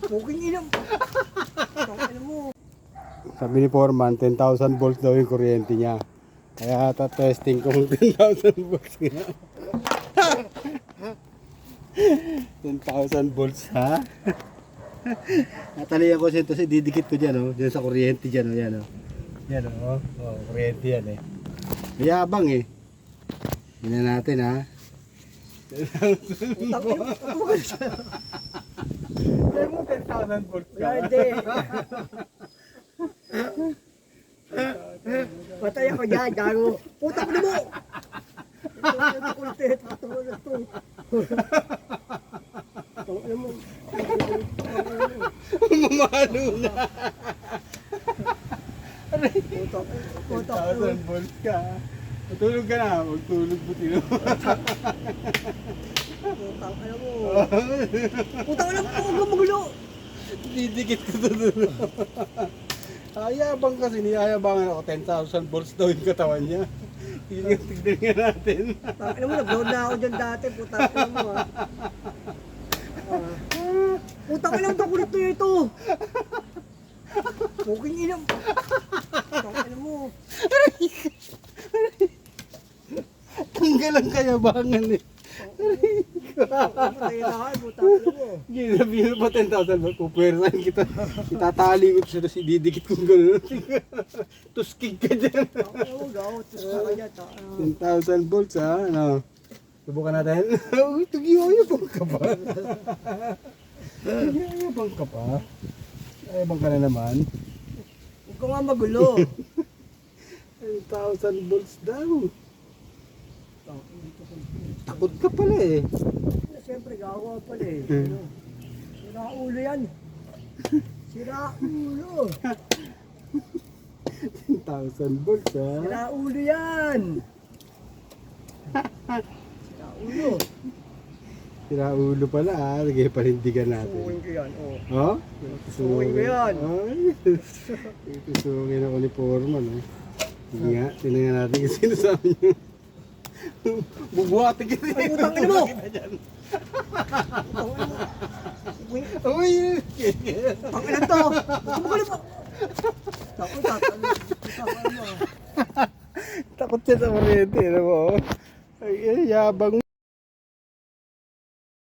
Puking ina. Ano mo? Sabi ni Foreman, 10,000 volts daw yung kuryente niya. Kaya testing kung 10,000 volts nga. 10,000 volts ha? Natalihan ko siya ito, didikit ko dyan, oh. Dyan sa kuryente dyan, oh. Yan, oh. Yan, oh. Oh, kuryente yan, eh. Mayabang, eh. Tingnan natin, ha. 10,000 volts. Kaya mo 10,000 volts ka. Hindi. Patay ako dyan, gago. Puta ko na mo! Ito kuntit. Ito mo na ito. Ano mo? Mamalo na. Puta ko. 10,000 volts ka. Matulog ka na. Magtulog mo tino. Puta ko mo. Puta ko na mo. Huwag mo magulo. Didikit ko ito doon. Ayabang kasi, niyayabangan ako. 10,000 volts daw yung katawan niya. Tignan nga natin. Ano mo, nag-load na ako dyan dati. Puta ko mo ha. Puta ko lang ito. Kulit na ito. Puking ina. Ano mo? Tanggal ang kayabangan eh. Patay na ako. Puta ko mo. Ginabihin pa 10,000 volts. Pupwersahin kita. Itatali ko siya. Tapos ididikit kong gano'n. Tuskig ka dyan. Ano mo, gaw. Tapos ka dyan. 10,000 volts ha. Ano? Subukan natin. Tugiyayabang ka ba? Tugiyayabang ka pa? Ayabang ka na naman. Huwag ko nga magulo. 10,000 volts daw. Takot ka pala eh. Siyempre, gawa pala eh. Sira ulo yan. Sira ulo. 10,000 volts ha. Sira ulo yan. Sira ulo. Sira ulo pala ha. Lagay panindigan natin. Suwing ko yan, oh. Oh? Suwing ko yan. Ay. Itusungin ako ni Foreman eh. Sige nga, tinignan natin kung sino sa amin yung bubuhati kita. Ay, utang ina mo! Uy! Ang ina to! Bumukuli mo! Takot siya sa kuryente, ano mo? Ay, yabang.